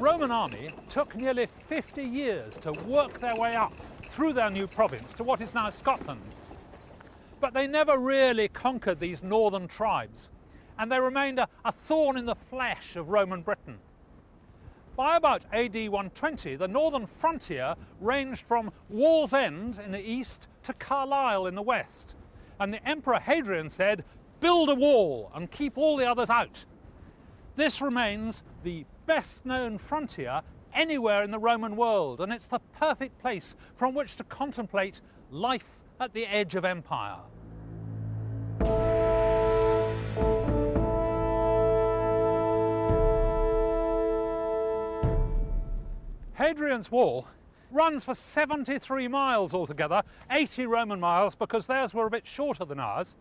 Roman army took nearly 50 years to work their way up through their new province to what is now Scotland. But they never really conquered these northern tribes, and they remained a thorn in the flesh of Roman Britain. By about AD 120, the northern frontier ranged from Wallsend in the east to Carlisle in the west, and the Emperor Hadrian said, "Build a wall and keep all the others out." This remains the best-known frontier anywhere in the Roman world, and it's the perfect place from which to contemplate life at the edge of empire. Hadrian's Wall runs for 73 miles altogether, 80 Roman miles because theirs were a bit shorter than ours,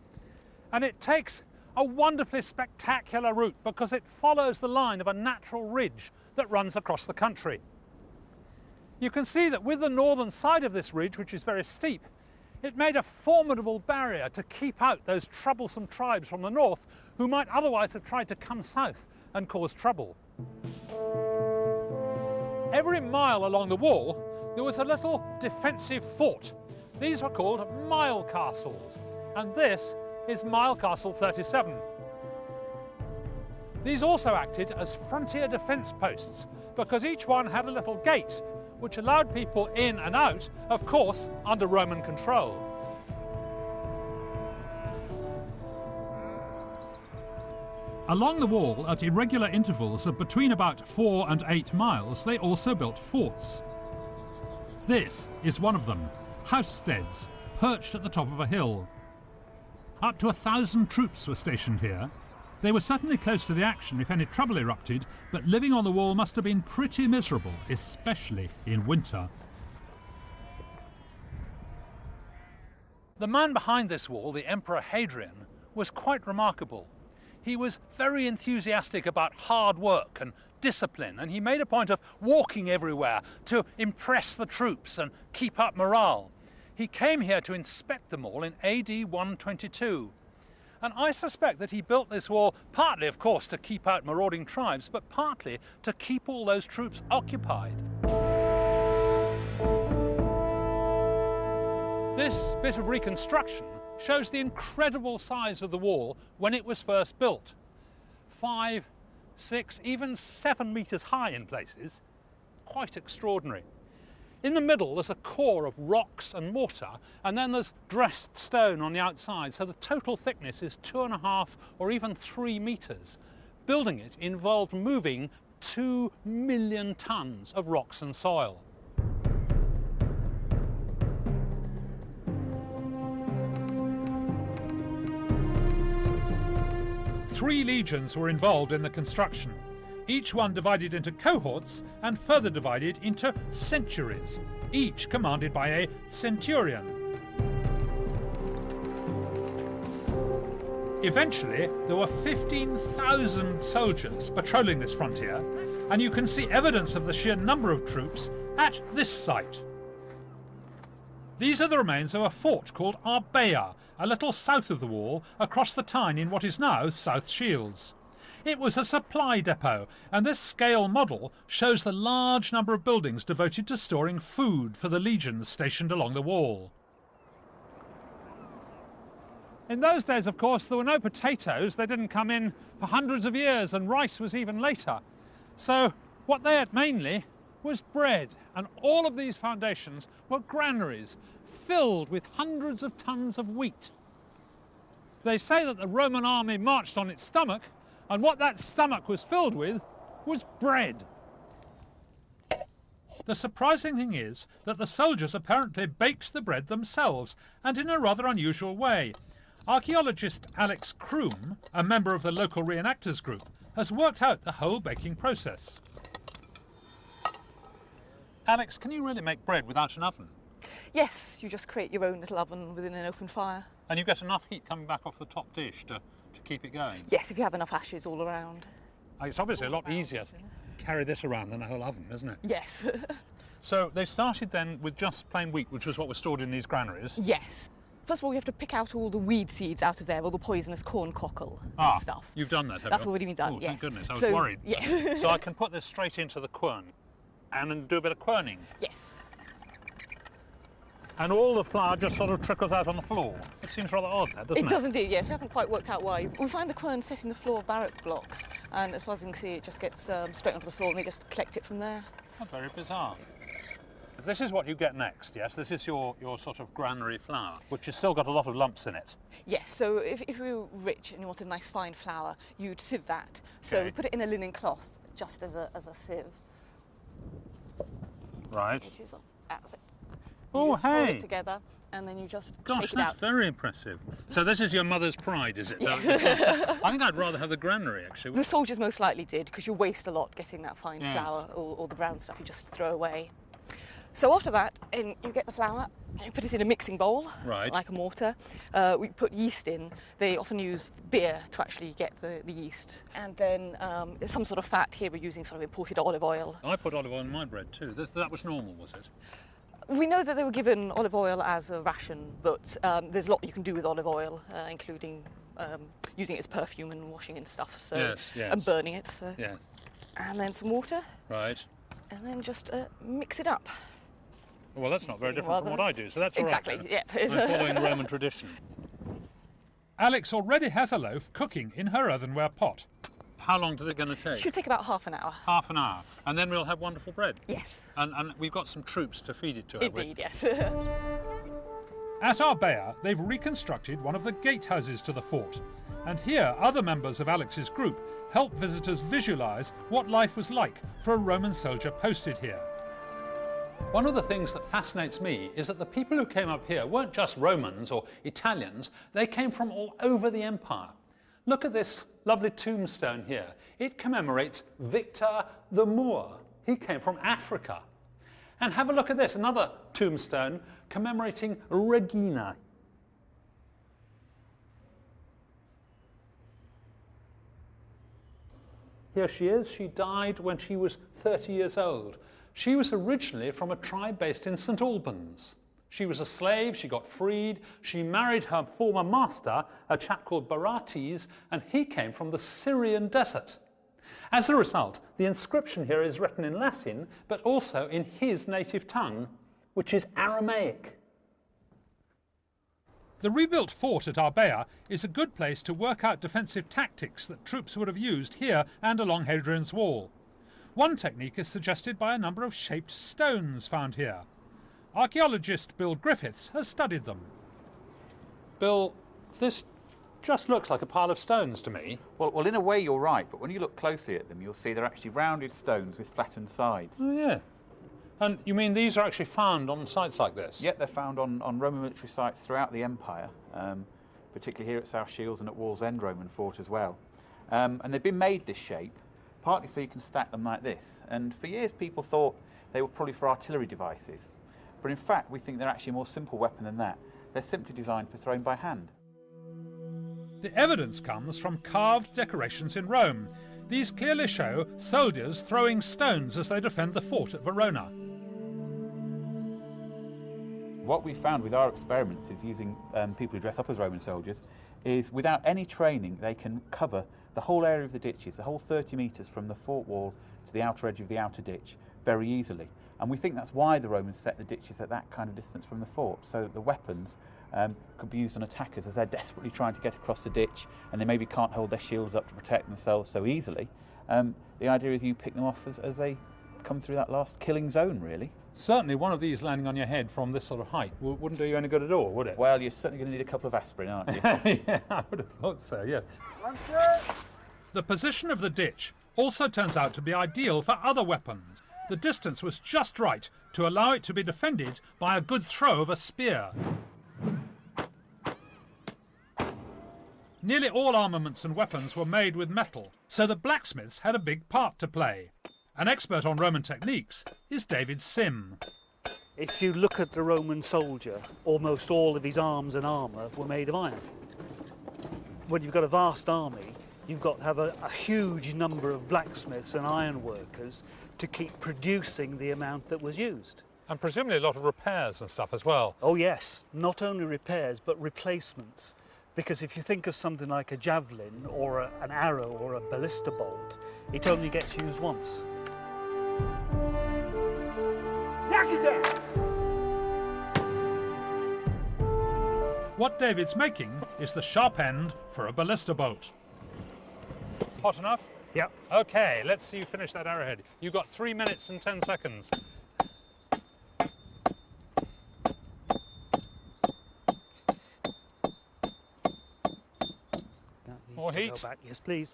and it takes a wonderfully spectacular route because it follows the line of a natural ridge that runs across the country. You can see that with the northern side of this ridge, which is very steep, it made a formidable barrier to keep out those troublesome tribes from the north who might otherwise have tried to come south and cause trouble. Every mile along the wall there was a little defensive fort. These were called mile castles, and this is Mile Castle 37. These also acted as frontier defence posts because each one had a little gate which allowed people in and out, of course, under Roman control. Along the wall, at irregular intervals of between about 4 and 8 miles, they also built forts. This is one of them, housesteads, perched at the top of a hill. Up to 1,000 troops were stationed here. They were certainly close to the action if any trouble erupted, but living on the wall must have been pretty miserable, especially in winter. The man behind this wall, the Emperor Hadrian, was quite remarkable. He was very enthusiastic about hard work and discipline, and he made a point of walking everywhere to impress the troops and keep up morale. He came here to inspect them all in AD 122. And I suspect that he built this wall partly, of course, to keep out marauding tribes, but partly to keep all those troops occupied. This bit of reconstruction shows the incredible size of the wall when it was first built. 5, 6, even 7 metres high in places. Quite extraordinary. In the middle there's a core of rocks and mortar, and then there's dressed stone on the outside, so the total thickness is 2.5 or even 3 metres. Building it involved moving 2 million tonnes of rocks and soil. Three legions were involved in the construction, each one divided into cohorts and further divided into centuries, each commanded by a centurion. Eventually, there were 15,000 soldiers patrolling this frontier, and you can see evidence of the sheer number of troops at this site. These are the remains of a fort called Arbea, a little south of the wall, across the Tyne in what is now South Shields. It was a supply depot, and this scale model shows the large number of buildings devoted to storing food for the legions stationed along the wall. In those days, of course, there were no potatoes. They didn't come in for hundreds of years, and rice was even later. So what they had mainly was bread, and all of these foundations were granaries filled with hundreds of tons of wheat. They say that the Roman army marched on its stomach, and what that stomach was filled with was bread. The surprising thing is that the soldiers apparently baked the bread themselves, and in a rather unusual way. Archaeologist Alex Kroom, a member of the local reenactors group, has worked out the whole baking process. Alex, can you really make bread without an oven? Yes, you just create your own little oven within an open fire. And you get enough heat coming back off the top dish to keep it going? Yes, if you have enough ashes all around. It's obviously a lot easier to carry this around than a whole oven, isn't it? Yes. So they started then with just plain wheat, which was what was stored in these granaries. Yes. First of all, you have to pick out all the weed seeds out of there, all the poisonous corn cockle Ah, and stuff. you've done that, have That's you? already been done, Oh, yes. thank goodness, I was So, worried. yeah. So I can put this straight into the quern and then do a bit of querning. Yes. And all the flour just sort of trickles out on the floor. It seems rather odd, that, doesn't it? It does indeed, yes. We haven't quite worked out why. We find the quern set in the floor of barrack blocks, and as far as you can see, it just gets straight onto the floor and they just collect it from there. Oh, very bizarre. This is what you get next, yes? This is your sort of granary flour, which has still got a lot of lumps in it. Yes, so if you were rich and you wanted a nice fine flour, you'd sieve that. So Okay. we put it in a linen cloth, just as a sieve. Right. Which is that's it. Oh, You just hold hey. it together, and then you just Gosh, shake it that's out. very impressive. So this is your mother's pride, is it? Yes. I think I'd rather have the granary, actually. The soldiers most likely did, because you waste a lot getting that fine Yes. flour, all the brown stuff you just throw away. So after that, you get the flour and you put it in a mixing bowl, Right. like a mortar. We put yeast in. They often use beer to actually get the yeast. And then some sort of fat. Here we're using sort of imported olive oil. I put olive oil in my bread too. That was normal, was it? We know that they were given olive oil as a ration, but there's a lot you can do with olive oil, including using it as perfume and washing and stuff. So Yes, yes. and burning it. So. Yeah. And then some water, Right. and then just mix it up. Well, that's not very different from Rather- what I do, so that's all right. Exactly, then. yeah. I'm following Roman tradition. Alex already has a loaf cooking in her earthenware pot. How long is it going to take? Should take about half an hour. Half an hour. And then we'll have wonderful bread. Yes, And we've got some troops to feed it to, have we? indeed, yes. At Arbea, they've reconstructed one of the gatehouses to the fort. And here, other members of Alex's group help visitors visualise what life was like for a Roman soldier posted here. One of the things that fascinates me is that the people who came up here weren't just Romans or Italians, they came from all over the empire. Look at this lovely tombstone here. It commemorates Victor the Moor. He came from Africa. And have a look at this, another tombstone commemorating Regina. Here she is. She died when she was 30 years old. She was originally from a tribe based in St Albans. She was a slave, she got freed, she married her former master, a chap called Barates, and he came from the Syrian desert. As a result, the inscription here is written in Latin, but also in his native tongue, which is Aramaic. The rebuilt fort at Arbea is a good place to work out defensive tactics that troops would have used here and along Hadrian's Wall. One technique is suggested by a number of shaped stones found here. Archaeologist Bill Griffiths has studied them. Bill, this just looks like a pile of stones to me. Well, in a way you're right, but when you look closely at them, you'll see they're actually rounded stones with flattened sides. Oh, yeah. And you mean these are actually found on sites like this? Yet they're found on Roman military sites throughout the empire, particularly here at South Shields and at Wallsend Roman Fort as well. And they've been made this shape, partly so you can stack them like this. And for years people thought they were probably for artillery devices. But in fact, we think they're actually a more simple weapon than that. They're simply designed for throwing by hand. The evidence comes from carved decorations in Rome. These clearly show soldiers throwing stones as they defend the fort at Verona. What we found with our experiments is using people who dress up as Roman soldiers is without any training they can cover the whole area of the ditches, the whole 30 metres from the fort wall to the outer edge of the outer ditch very easily. And we think that's why the Romans set the ditches at that kind of distance from the fort, so that the weapons could be used on attackers as they're desperately trying to get across the ditch and they maybe can't hold their shields up to protect themselves so easily. The idea is you pick them off as they come through that last killing zone, really. Certainly one of these landing on your head from this sort of height wouldn't do you any good at all, would it? Well, you're certainly going to need a couple of aspirin, aren't you? Yeah, I would have thought so, yes. The position of the ditch also turns out to be ideal for other weapons. The distance was just right to allow it to be defended by a good throw of a spear. Nearly all armaments and weapons were made with metal, so the blacksmiths had a big part to play. An expert on Roman techniques is David Sim. If you look at the Roman soldier, almost all of his arms and armour were made of iron. When you've got a vast army, you've got to have a huge number of blacksmiths and iron workers to keep producing the amount that was used. And presumably a lot of repairs and stuff as well. Oh yes, not only repairs but replacements. Because if you think of something like a javelin or an arrow or a ballista bolt, it only gets used once. What David's making is the sharp end for a ballista bolt. Hot enough? Yep. Okay, let's see you finish that arrowhead. You've got 3 minutes and 10 seconds. More To go heat? back. Yes, please.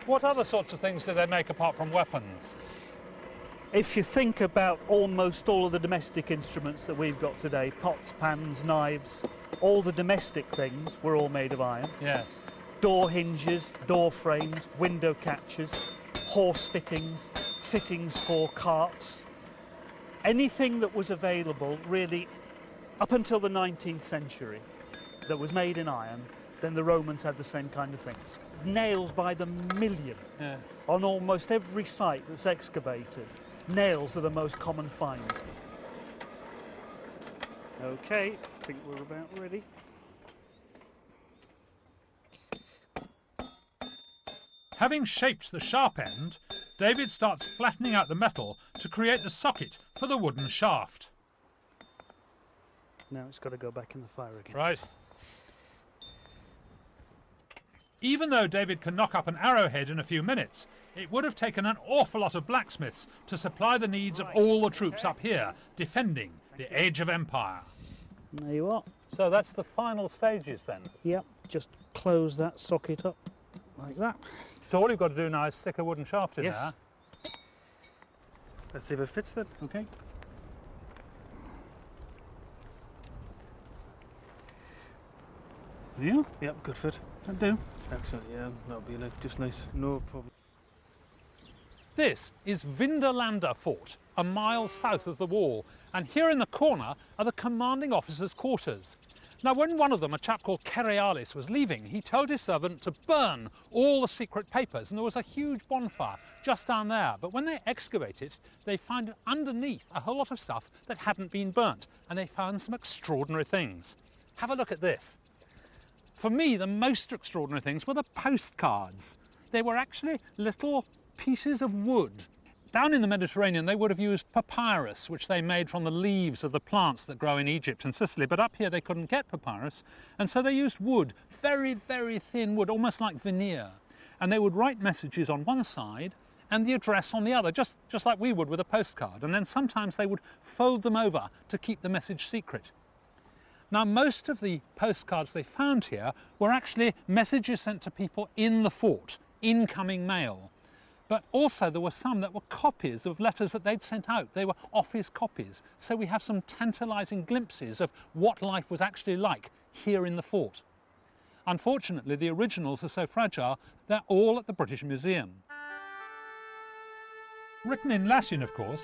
What other sorts of things do they make apart from weapons? If you think about almost all of the domestic instruments that we've got today, pots, pans, knives, all the domestic things were all made of iron. Yes. Door hinges, door frames, window catches, horse fittings, fittings for carts. Anything that was available really up until the 19th century that was made in iron, then the Romans had the same kind of thing. Nails by the million Yes. on almost every site that's excavated. Nails are the most common find. Okay, I think we're about ready. Having shaped the sharp end, David starts flattening out the metal to create the socket for the wooden shaft. Now it's got to go back in the fire again. Right. Even though David can knock up an arrowhead in a few minutes, it would have taken an awful lot of blacksmiths to supply the needs of all the troops up here, defending the Age of Empire. There you are. So that's the final stages then. Yep, just close that socket up like that. So all you've got to do now is stick a wooden shaft in Yes. there. Let's see if it fits then. Okay. Yeah? Yep, good fit. That'll do. Excellent, yeah, that'll be just nice. No problem. This is Vindolanda Fort, a mile south of the wall, and here in the corner are the commanding officer's quarters. Now, when one of them, a chap called Cerealis, was leaving, he told his servant to burn all the secret papers, and there was a huge bonfire just down there. But when they excavated, they found underneath a whole lot of stuff that hadn't been burnt, and they found some extraordinary things. Have a look at this. For me, the most extraordinary things were the postcards. They were actually little pieces of wood. Down in the Mediterranean, they would have used papyrus, which they made from the leaves of the plants that grow in Egypt and Sicily. But up here, they couldn't get papyrus, and so they used wood, very, very thin wood, almost like veneer. And they would write messages on one side and the address on the other, just like we would with a postcard. And then sometimes they would fold them over to keep the message secret. Now, most of the postcards they found here were actually messages sent to people in the fort, incoming mail. But also there were some that were copies of letters that they'd sent out. They were office copies. So we have some tantalising glimpses of what life was actually like here in the fort. Unfortunately, the originals are so fragile, they're all at the British Museum. Written in Latin, of course,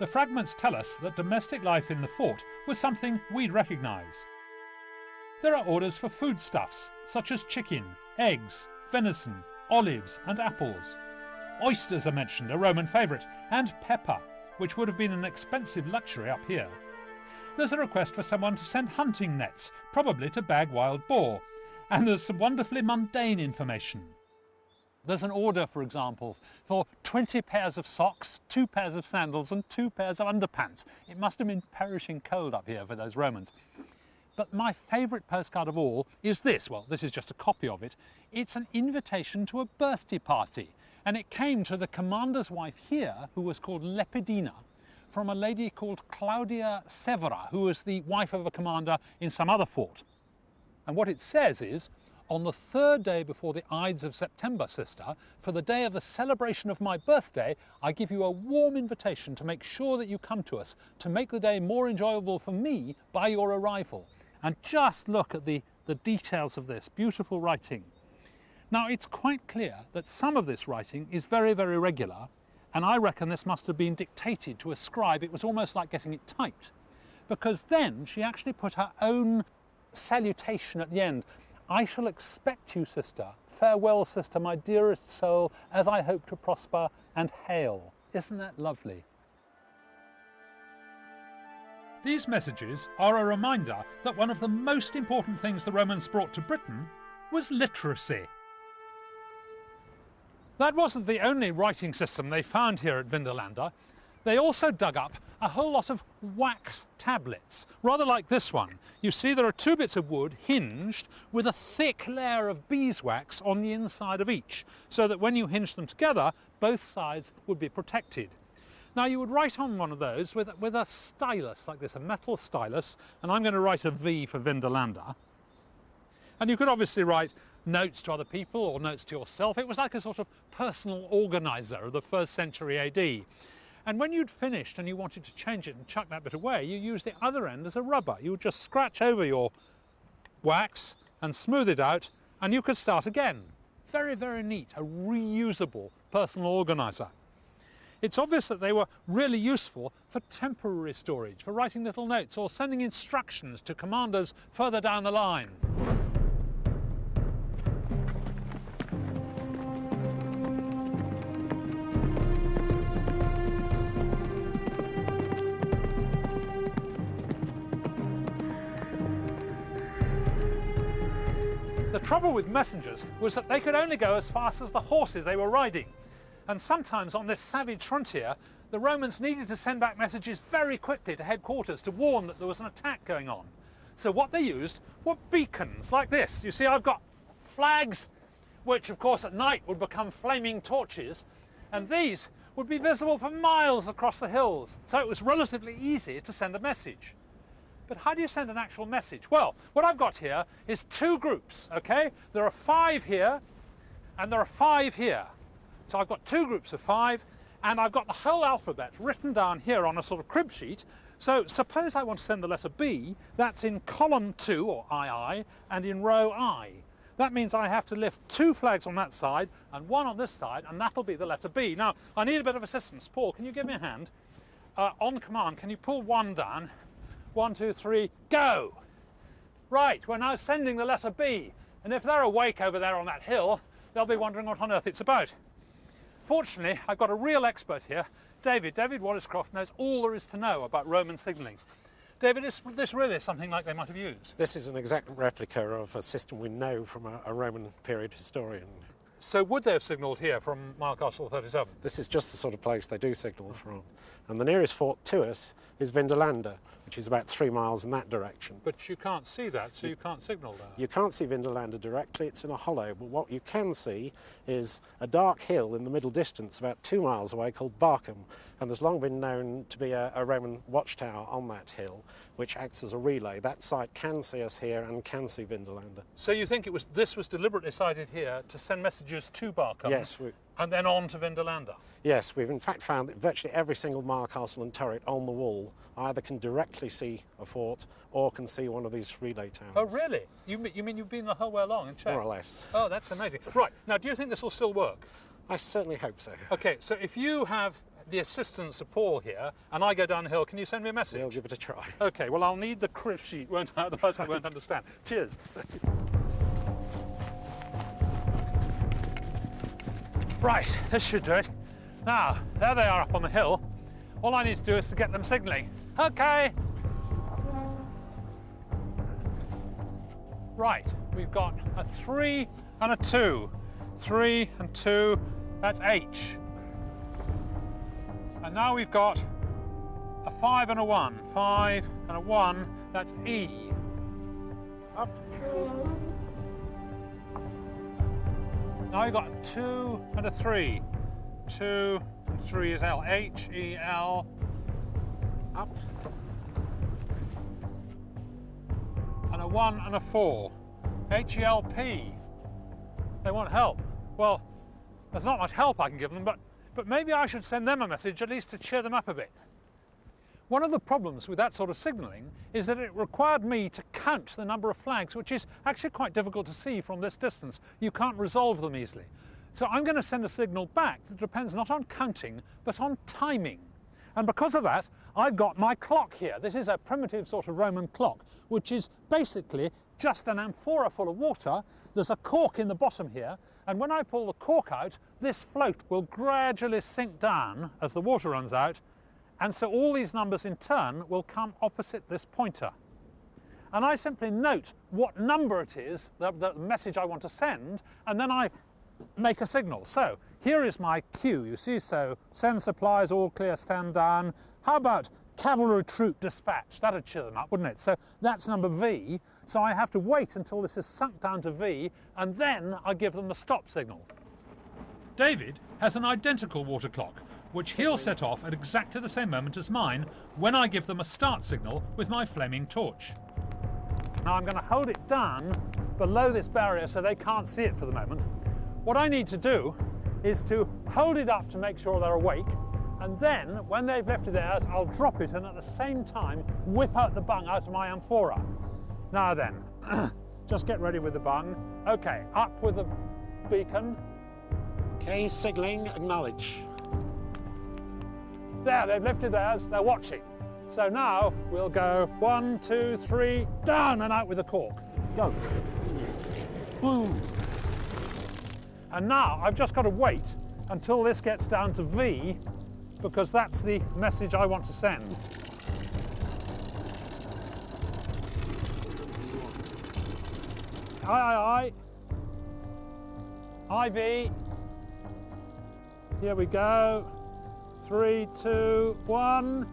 the fragments tell us that domestic life in the fort was something we'd recognise. There are orders for foodstuffs, such as chicken, eggs, venison, olives and apples. Oysters are mentioned, a Roman favourite, and pepper, which would have been an expensive luxury up here. There's a request for someone to send hunting nets, probably to bag wild boar, and there's some wonderfully mundane information. There's an order, for example, for 20 pairs of socks, 2 pairs of sandals and 2 pairs of underpants. It must have been perishing cold up here for those Romans. But my favourite postcard of all is this. Well, this is just a copy of it. It's an invitation to a birthday party. And it came to the commander's wife here, who was called Lepidina, from a lady called Claudia Severa, who was the wife of a commander in some other fort. And what it says is, on the 3rd day before the Ides of September, sister, for the day of the celebration of my birthday, I give you a warm invitation to make sure that you come to us, to make the day more enjoyable for me by your arrival. And just look at the details of this, beautiful writing. Now, it's quite clear that some of this writing is very, very regular, and I reckon this must have been dictated to a scribe. It was almost like getting it typed, because then she actually put her own salutation at the end. I shall expect you, sister. Farewell, sister, my dearest soul, as I hope to prosper, and hail. Isn't that lovely? These messages are a reminder that one of the most important things the Romans brought to Britain was literacy. That wasn't the only writing system they found here at Vindolanda. They also dug up a whole lot of wax tablets, rather like this one. You see there are two bits of wood hinged with a thick layer of beeswax on the inside of each, so that when you hinge them together, both sides would be protected. Now you would write on one of those with a stylus like this, a metal stylus, and I'm going to write a V for Vindolanda. And you could obviously write notes to other people or notes to yourself. It was like a sort of personal organizer of the 1st century AD. And when you'd finished and you wanted to change it and chuck that bit away, you used the other end as a rubber. You would just scratch over your wax and smooth it out, and you could start again. Very, very neat, a reusable personal organizer. It's obvious that they were really useful for temporary storage, for writing little notes or sending instructions to commanders further down the line. The trouble with messengers was that they could only go as fast as the horses they were riding. And sometimes on this savage frontier, the Romans needed to send back messages very quickly to headquarters to warn that there was an attack going on. So what they used were beacons like this. You see, I've got flags, which of course at night would become flaming torches, and these would be visible for miles across the hills. So it was relatively easy to send a message. But how do you send an actual message? Well, what I've got here is two groups, okay? There are 5 here, and there are 5 here. So I've got 2 groups of 5, and I've got the whole alphabet written down here on a sort of crib sheet. So suppose I want to send the letter B, that's in column 2, or II, and in row I. That means I have to lift 2 flags on that side, and 1 on this side, and that'll be the letter B. Now, I need a bit of assistance. Paul, can you give me a hand? On command, can you pull 1 down? 1, 2, 3, go! Right, we're now sending the letter B, and if they're awake over there on that hill, they'll be wondering what on earth it's about. Fortunately, I've got a real expert here, David. David Wallace-Croft knows all there is to know about Roman signalling. David, is this really something like they might have used? This is an exact replica of a system we know from a Roman period historian. So would they have signalled here from Mile-Castle 37? This is just the sort of place they do signal from. And the nearest fort to us is Vindolanda, which is about 3 miles in that direction. But you can't see that, so you can't signal there. You can't see Vindolanda directly, it's in a hollow, but what you can see is a dark hill in the middle distance about 2 miles away called Barcombe, and there's long been known to be a Roman watchtower on that hill, which acts as a relay. That site can see us here and can see Vindolanda. So you think this was deliberately sited here to send messages to Barcombe? Yes. And then on to Vindolanda? Yes, we've in fact found that virtually every single mile castle and turret on the wall either can directly see a fort or can see one of these relay towers. Oh, really? You mean you've been the whole way along and checked? More or less. Oh, that's amazing. Right, now do you think this will still work? I certainly hope so. Okay, so if you have the assistance of Paul here and I go down the hill, can you send me a message? We'll give it a try. Okay, well I'll need the crib sheet, won't I? Otherwise I won't understand. Cheers. Right, this should do it. Now, there they are up on the hill. All I need to do is to get them signalling. Okay. Right, we've got a 3 and a 2. 3 and 2, that's H. And now we've got a 5 and a 1. 5 and a 1, that's E. Up. Now we've got a 2 and a 3. 2 and 3 is L. H, E, L. Up. And a 1 and a 4. H, E, L, P. They want help. Well, there's not much help I can give them, but maybe I should send them a message, at least to cheer them up a bit. One of the problems with that sort of signalling is that it required me to count the number of flags, which is actually quite difficult to see from this distance. You can't resolve them easily. So I'm going to send a signal back that depends not on counting, but on timing. And because of that, I've got my clock here. This is a primitive sort of Roman clock, which is basically just an amphora full of water. There's a cork in the bottom here, And when I pull the cork out, this float will gradually sink down as the water runs out, and so all these numbers in turn will come opposite this pointer. And I simply note what number it is, the message I want to send, and then I make a signal. So here is my cue, you see, so send supplies, all clear, stand down. How about cavalry troop dispatch? That'd cheer them up, wouldn't it? So that's number V. So I have to wait until this is sunk down to V, and then I give them the stop signal. David has an identical water clock, which he'll set off at exactly the same moment as mine when I give them a start signal with my flaming torch. Now I'm going to hold it down below this barrier so they can't see it for the moment. What I need to do is to hold it up to make sure they're awake, and then when they've left it theirs, I'll drop it and at the same time whip out the bung out of my amphora. Now then, just get ready with the bung. Okay, up with the beacon. Okay, signalling, acknowledge. There, they've lifted theirs, they're watching. So now we'll go 1, 2, 3, down and out with the cork. Go. Boom. And now I've just got to wait until this gets down to V, because that's the message I want to send. Aye, aye, aye. IV. Here we go. 3, 2, 1,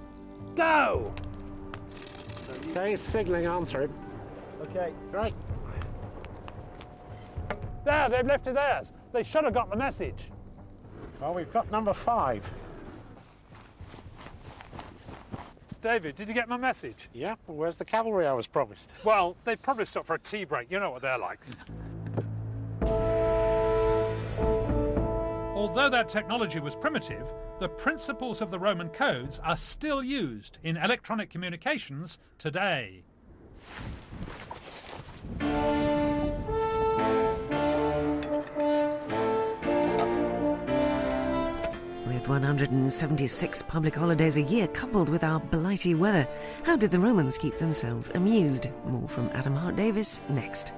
go! Okay, signalling, answer him. Okay. Right. There, they've lifted theirs. They should have got the message. Well, we've got number 5. David, did you get my message? Yeah, well, where's the cavalry I was promised? Well, they probably stopped for a tea break. You know what they're like. Although that technology was primitive, the principles of the Roman codes are still used in electronic communications today. With 176 public holidays a year coupled with our blighty weather, how did the Romans keep themselves amused? More from Adam Hart Davis next.